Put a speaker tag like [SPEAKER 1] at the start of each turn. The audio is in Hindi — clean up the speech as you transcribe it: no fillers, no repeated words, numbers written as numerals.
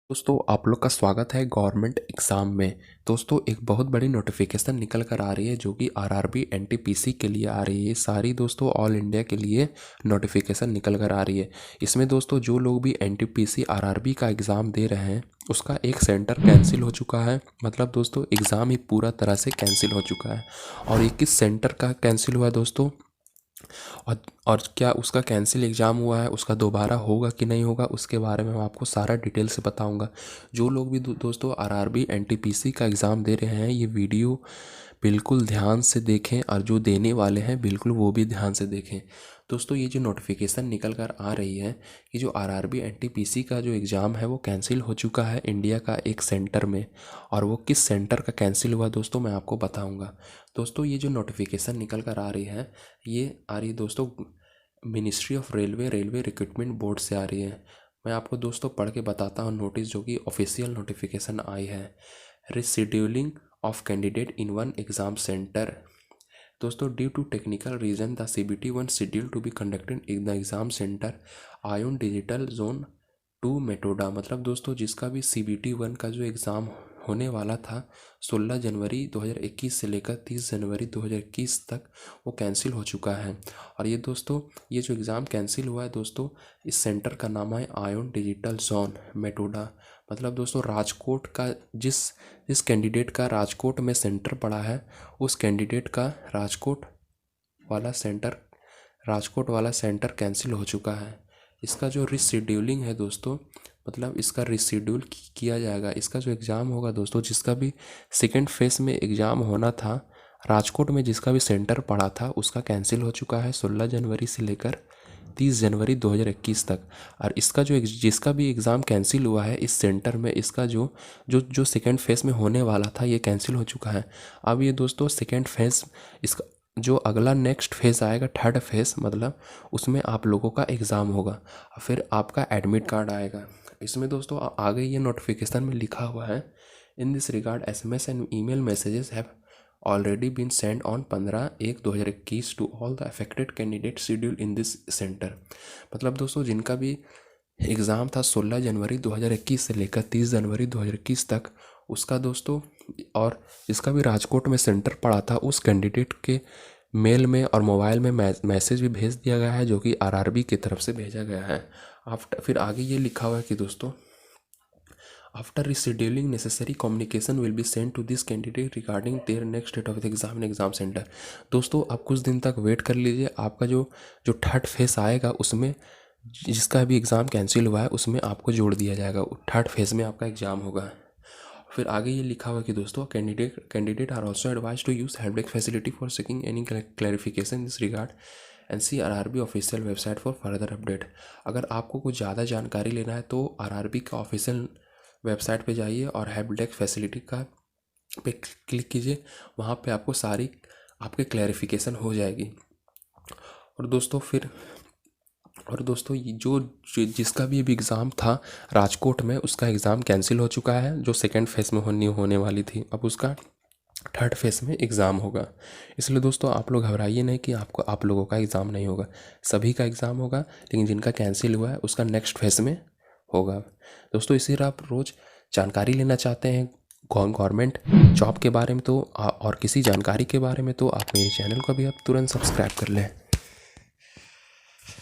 [SPEAKER 1] दोस्तों आप लोग का स्वागत है गवर्नमेंट एग्ज़ाम में। दोस्तों एक बहुत बड़ी नोटिफिकेशन निकल कर आ रही है जो कि आरआरबी एनटीपीसी के लिए आ रही है। सारी दोस्तों ऑल इंडिया के लिए नोटिफिकेशन निकल कर आ रही है। इसमें दोस्तों जो लोग भी एनटीपीसी आरआरबी का एग्ज़ाम दे रहे हैं उसका एक सेंटर कैंसिल हो चुका है। मतलब दोस्तों एग्ज़ाम ही पूरा तरह से कैंसिल हो चुका है। और ये किस सेंटर का कैंसिल हुआ है दोस्तों, और क्या उसका कैंसिल एग्ज़ाम हुआ है, उसका दोबारा होगा कि नहीं होगा, उसके बारे में मैं आपको सारा डिटेल से बताऊंगा। जो लोग भी दोस्तों आरआरबी एनटीपीसी का एग्ज़ाम दे रहे हैं ये वीडियो बिल्कुल ध्यान से देखें, और जो देने वाले हैं बिल्कुल वो भी ध्यान से देखें। दोस्तों ये जो नोटिफिकेशन निकल कर आ रही है कि जो आरआरबी एनटीपीसी का जो एग्ज़ाम है वो कैंसिल हो चुका है इंडिया का एक सेंटर में। और वो किस सेंटर का कैंसिल हुआ दोस्तों मैं आपको बताऊंगा। दोस्तों ये जो नोटिफिकेशन निकल कर आ रही है ये आ रही है दोस्तों ministry of railway recruitment board से आ रही है। मैं आपको दोस्तों पढ़ के बताता हूँ नोटिस जो कि ऑफिशियल नोटिफिकेशन आई है। Rescheduling of candidate in one exam centre. दोस्तों due to technical reason the CBT 1 schedule to be conducted in the exam centre iON digital zone 2 Metoda. मतलब दोस्तों जिसका भी CBT 1 का जो एग्ज़ाम होने वाला था 16 जनवरी 2021 से लेकर 30 जनवरी 2021 तक वो कैंसिल हो चुका है। और ये दोस्तों ये जो एग्ज़ाम कैंसिल हुआ है दोस्तों इस सेंटर का नाम है आयोन डिजिटल जोन मेटोडा। मतलब दोस्तों राजकोट का जिस कैंडिडेट का राजकोट में सेंटर पड़ा है उस कैंडिडेट का राजकोट वाला सेंटर कैंसिल हो चुका है। इसका जो रिशेड्यूलिंग है दोस्तों मतलब इसका रिशेड्यूल किया जाएगा। इसका जो एग्ज़ाम होगा दोस्तों जिसका भी सेकेंड फेज में एग्ज़ाम होना था राजकोट में जिसका भी सेंटर पड़ा था उसका कैंसिल हो चुका है 16 जनवरी से लेकर 30 जनवरी 2021 तक। और इसका जो जिसका भी एग्ज़ाम कैंसिल हुआ है इस सेंटर में इसका जो सेकेंड फेज़ में होने वाला था ये कैंसिल हो चुका है। अब ये दोस्तों सेकेंड फेज़ इसका जो अगला नेक्स्ट फेज़ आएगा थर्ड फेज़ मतलब उसमें आप लोगों का एग्ज़ाम होगा फिर आपका एडमिट कार्ड आएगा। इसमें दोस्तों आगे ये नोटिफिकेशन में लिखा हुआ है in this regard SMS and email messages have already been sent on 15/1/2021 to all the affected candidates scheduled in this center। मतलब दोस्तों जिनका भी एग्ज़ाम था 16 जनवरी 2021 से लेकर 30 जनवरी 2021 तक उसका दोस्तों और जिसका भी राजकोट में सेंटर पड़ा था उस कैंडिडेट के मेल में और मोबाइल में मैसेज भी भेज दिया गया है जो कि आरआरबी की तरफ से भेजा गया है। फिर आगे ये लिखा हुआ है कि दोस्तों After rescheduling, necessary communication will be sent to this candidate regarding their next date of the exam in exam center। दोस्तों आप कुछ दिन तक वेट कर लीजिए। आपका जो थर्ड फेस आएगा उसमें जिसका भी एग्ज़ाम कैंसिल हुआ है उसमें आपको जोड़ दिया जाएगा। थर्ड फेज में आपका एग्ज़ाम होगा। फिर आगे ये लिखा हुआ कि दोस्तों candidate are also advise to use help desk facility for seeking any clarification this regard NCRRB official website for further update. अगर आपको कुछ ज़्यादा जानकारी लेना है तो आरआरबी का ऑफिशियल वेबसाइट पे जाइए और हेल्प डेस्क फैसिलिटी का पे क्लिक कीजिए। वहाँ पे आपको सारी आपके क्लैरिफिकेशन हो जाएगी। और दोस्तों ये जिसका भी अभी एग्ज़ाम था राजकोट में उसका एग्ज़ाम कैंसिल हो चुका है। जो सेकेंड फेज़ में होने वाली थी अब उसका थर्ड फेज़ में एग्ज़ाम होगा। इसलिए दोस्तों आप लोग घबराइए नहीं कि आप लोगों का एग्ज़ाम नहीं होगा। सभी का एग्ज़ाम होगा लेकिन जिनका कैंसिल हुआ है उसका नेक्स्ट फेज़ में होगा। दोस्तों इसी तरह आप रोज़ जानकारी लेना चाहते हैं गवर्नमेंट जॉब के बारे में तो और किसी जानकारी के बारे में तो आप मेरे चैनल को भी आप तुरंत सब्सक्राइब कर लें।